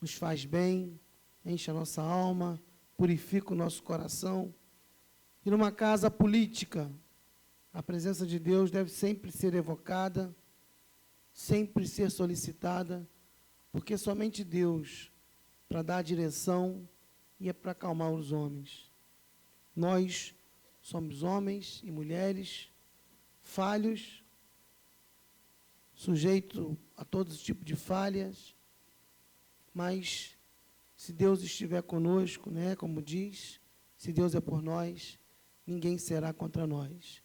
nos faz bem, enche a nossa alma, purifica o nosso coração. E numa casa política, a presença de Deus deve sempre ser evocada, sempre ser solicitada, porque somente Deus para dar a direção e é para acalmar os homens. Nós somos homens e mulheres falhos, sujeitos a todo tipo de falhas, mas se Deus estiver conosco, né, como diz, se Deus é por nós, ninguém será contra nós.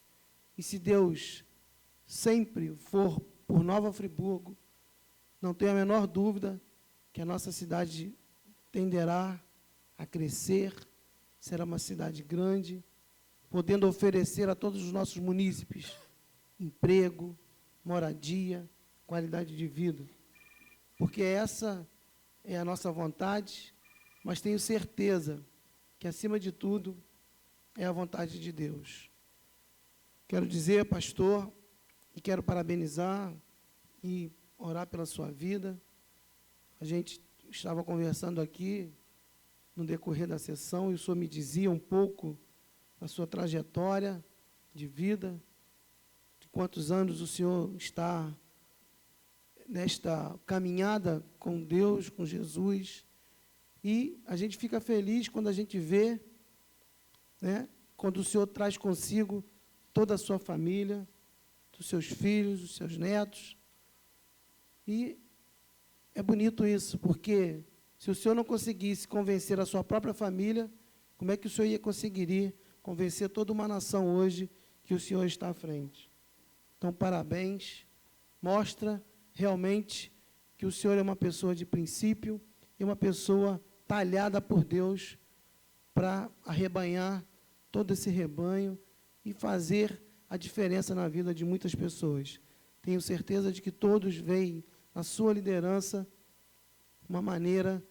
E se Deus sempre for por Nova Friburgo, não tenho a menor dúvida que a nossa cidade tenderá a crescer, será uma cidade grande, podendo oferecer a todos os nossos munícipes emprego, moradia, qualidade de vida. Porque essa é a nossa vontade, mas tenho certeza que, acima de tudo, é a vontade de Deus. Quero dizer, pastor, e quero parabenizar e orar pela sua vida. A gente estava conversando aqui no decorrer da sessão e o senhor me dizia um pouco da sua trajetória de vida, de quantos anos o senhor está nesta caminhada com Deus, com Jesus, e a gente fica feliz quando a gente vê, né, quando o senhor traz consigo toda a sua família, dos seus filhos, dos seus netos, e é bonito isso, porque se o senhor não conseguisse convencer a sua própria família, como é que o senhor ia conseguir convencer toda uma nação hoje que o senhor está à frente? Então, parabéns, mostra realmente que o senhor é uma pessoa de princípio e uma pessoa talhada por Deus para arrebanhar todo esse rebanho e fazer a diferença na vida de muitas pessoas. Tenho certeza de que todos veem na sua liderança uma maneira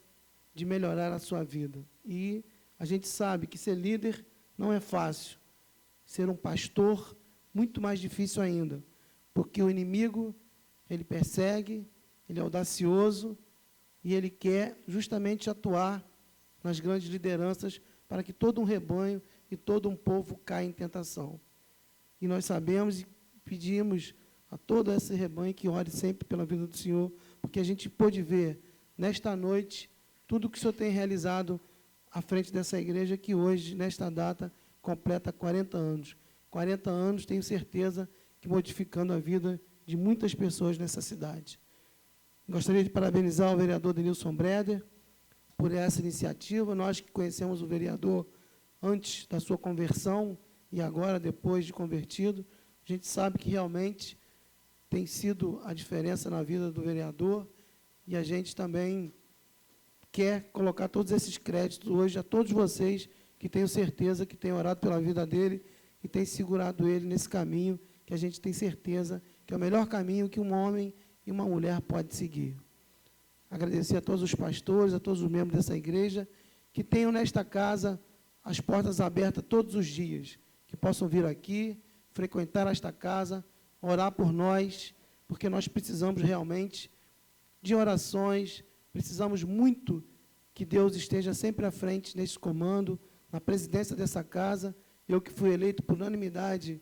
de melhorar a sua vida. E a gente sabe que ser líder não é fácil. Ser um pastor, muito mais difícil ainda, porque o inimigo, ele persegue, ele é audacioso e ele quer justamente atuar nas grandes lideranças para que todo um rebanho e todo um povo caia em tentação. E nós sabemos e pedimos a todo esse rebanho que ore sempre pela vida do Senhor, porque a gente pôde ver nesta noite tudo que o Senhor tem realizado à frente dessa igreja, que hoje, nesta data, completa 40 anos. 40 anos, tenho certeza, que modificando a vida de muitas pessoas nessa cidade. Gostaria de parabenizar o vereador Denilson Breder por essa iniciativa. Nós que conhecemos o vereador antes da sua conversão e agora, depois de convertido, a gente sabe que realmente tem sido a diferença na vida do vereador e a gente também quer colocar todos esses créditos hoje a todos vocês que tenho certeza que têm orado pela vida dele e têm segurado ele nesse caminho que a gente tem certeza que é o melhor caminho que um homem e uma mulher podem seguir. Agradecer a todos os pastores, a todos os membros dessa igreja, que tenham nesta casa as portas abertas todos os dias, que possam vir aqui, frequentar esta casa, orar por nós, porque nós precisamos realmente de orações, precisamos muito que Deus esteja sempre à frente nesse comando, na presidência dessa casa. Eu que fui eleito por unanimidade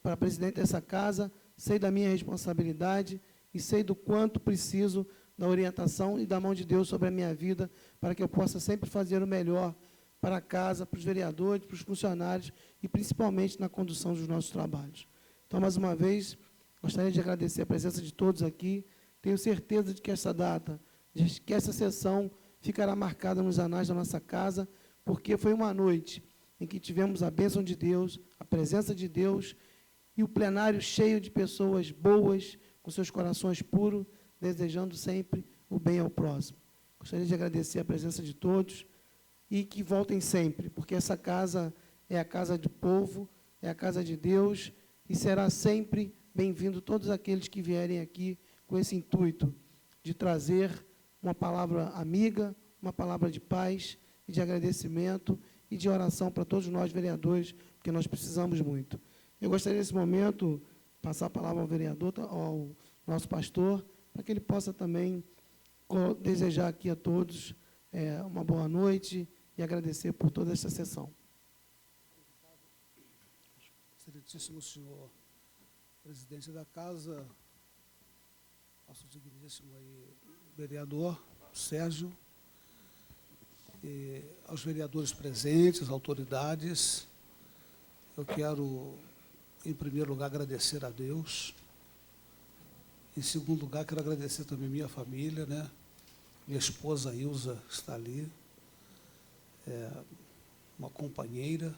para presidente dessa casa, sei da minha responsabilidade e sei do quanto preciso da orientação e da mão de Deus sobre a minha vida, para que eu possa sempre fazer o melhor para a casa, para os vereadores, para os funcionários e principalmente na condução dos nossos trabalhos. Então, mais uma vez, gostaria de agradecer a presença de todos aqui. Tenho certeza de que essa data, de que essa sessão ficará marcada nos anais da nossa casa, porque foi uma noite em que tivemos a bênção de Deus, a presença de Deus e o plenário cheio de pessoas boas, com seus corações puros, desejando sempre o bem ao próximo. Gostaria de agradecer a presença de todos e que voltem sempre, porque essa casa é a casa do povo, é a casa de Deus e será sempre bem-vindo todos aqueles que vierem aqui com esse intuito de trazer uma palavra amiga, uma palavra de paz e de agradecimento e de oração para todos nós vereadores, porque nós precisamos muito. Eu gostaria, nesse momento, passar a palavra ao vereador, ao nosso pastor, para que ele possa também desejar aqui a todos uma boa noite e agradecer por toda esta sessão. Excelentíssimo senhor presidente da casa, nosso digníssimo aí, vereador Sérgio, e aos vereadores presentes, autoridades, eu quero, em primeiro lugar, agradecer a Deus. Em segundo lugar, quero agradecer também minha família, né? Minha esposa Ilza está ali, uma companheira.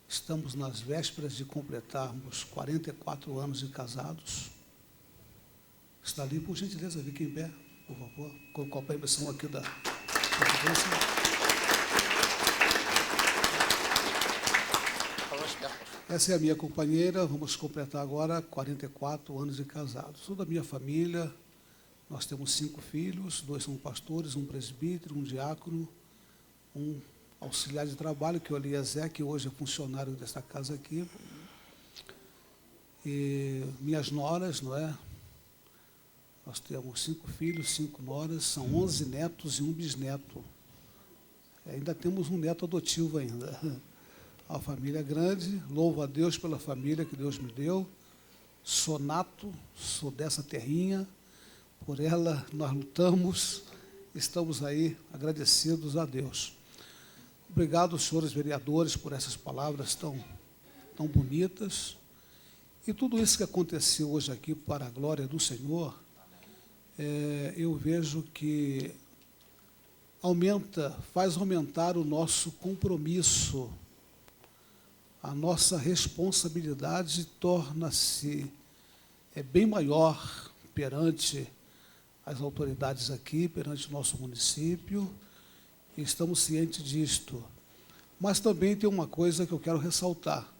Estamos nas vésperas de completarmos 44 anos de casados. Está ali, por gentileza, fique em pé, por favor, com a permissão aqui da presidência. Essa é a minha companheira, vamos completar agora 44 anos de casados. Sou da minha família, nós temos 5 filhos, 2 são pastores, um presbítero, um diácono, um auxiliar de trabalho, que é o Eliezer, que hoje é funcionário desta casa aqui. E minhas noras, não é? Nós temos 5 filhos, 5 noras, são 11 netos e um bisneto. Ainda temos um neto adotivo ainda. A família é grande, louvo a Deus pela família que Deus me deu. Sou nato, sou dessa terrinha, por ela nós lutamos, estamos aí agradecidos a Deus. Obrigado, senhores vereadores, por essas palavras tão bonitas. E tudo isso que aconteceu hoje aqui, para a glória do Senhor, eu vejo que faz aumentar o nosso compromisso, a nossa responsabilidade torna-se bem maior perante as autoridades aqui, perante o nosso município, e estamos cientes disto. Mas também tem uma coisa que eu quero ressaltar,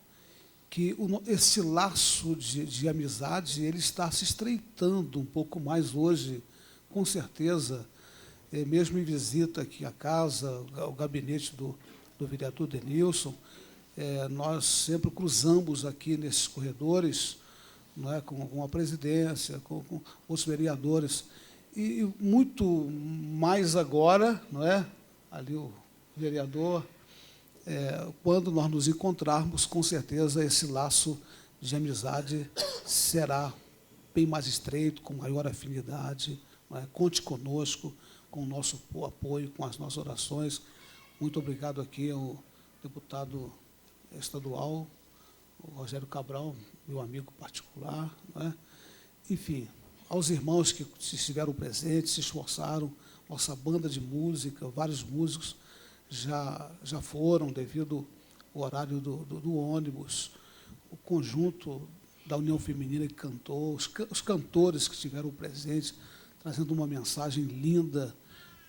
que esse laço de amizade ele está se estreitando um pouco mais hoje, com certeza, mesmo em visita aqui à casa, ao gabinete do vereador Denilson, nós sempre cruzamos aqui nesses corredores, não é, com a presidência, com os vereadores, e muito mais agora, não é, ali o vereador, quando nós nos encontrarmos, com certeza esse laço de amizade será bem mais estreito, com maior afinidade. Não é? Conte conosco, com o nosso apoio, com as nossas orações. Muito obrigado aqui ao deputado estadual, o Rogério Cabral, meu amigo particular. Não é? Enfim, aos irmãos que estiveram presentes, se esforçaram, nossa banda de música, vários músicos já foram, devido ao horário do ônibus, o conjunto da União Feminina que cantou, os cantores que estiveram presentes, trazendo uma mensagem linda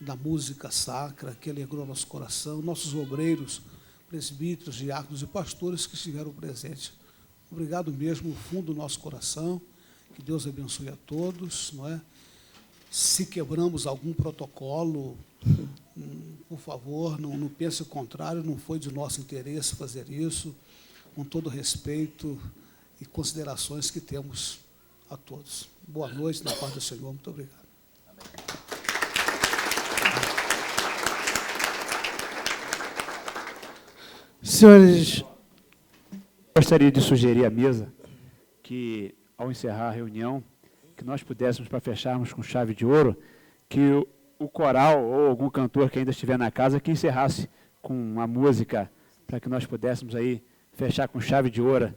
da música sacra, que alegrou nosso coração, nossos obreiros, presbíteros, diáconos e pastores que estiveram presentes. Obrigado mesmo, no fundo do nosso coração, que Deus abençoe a todos, não é? Se quebramos algum protocolo, por favor, não pense o contrário, não foi de nosso interesse fazer isso, com todo o respeito e considerações que temos a todos. Boa noite, na paz do Senhor, muito obrigado. Senhores, gostaria de sugerir à mesa que, ao encerrar a reunião, que nós pudéssemos, para fecharmos com chave de ouro, que o coral ou algum cantor que ainda estiver na casa, que encerrasse com uma música, para que nós pudéssemos aí fechar com chave de ouro.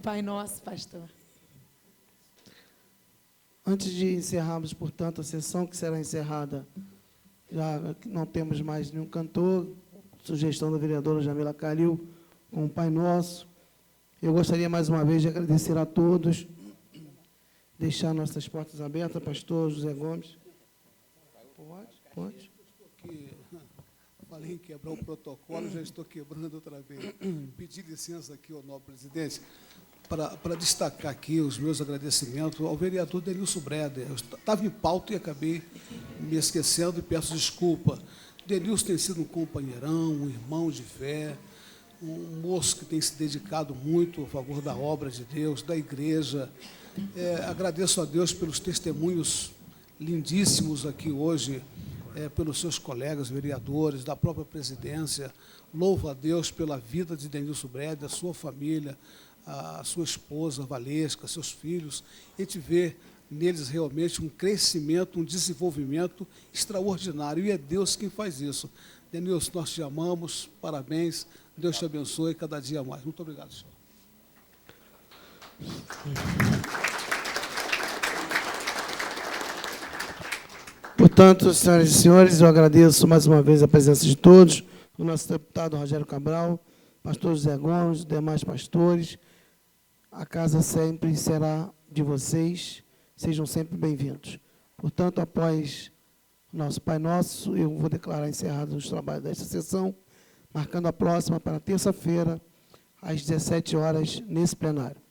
Pai nosso, pastor. Antes de encerrarmos, portanto, a sessão que será encerrada, já não temos mais nenhum cantor, sugestão da vereadora Jamila Calil, com o Pai Nosso. Eu gostaria, mais uma vez, de agradecer a todos, deixar nossas portas abertas, pastor José Gomes. Pode. Falei em quebrar o protocolo, já estou quebrando outra vez. Pedi licença aqui ao nobre presidente para destacar aqui os meus agradecimentos ao vereador Denilson Breder. Eu estava em pauta e acabei me esquecendo e peço desculpa. Denilson tem sido um companheirão, um irmão de fé, um moço que tem se dedicado muito a favor da obra de Deus, da igreja, Agradeço a Deus pelos testemunhos lindíssimos aqui hoje, pelos seus colegas vereadores, da própria presidência. Louvo a Deus pela vida de Denilson Breder, a sua família, a sua esposa, Valesca, seus filhos. A gente vê neles realmente um crescimento, um desenvolvimento extraordinário, e é Deus quem faz isso. Denilson, nós te amamos, parabéns, Deus te abençoe cada dia mais. Muito obrigado, senhor. Portanto, senhoras e senhores, eu agradeço mais uma vez a presença de todos, o nosso deputado Rogério Cabral, pastor José Gomes, os demais pastores. A casa sempre será de vocês, sejam sempre bem-vindos. Portanto, após nosso Pai Nosso, eu vou declarar encerrados os trabalhos desta sessão, marcando a próxima para terça-feira, às 17 horas, nesse plenário.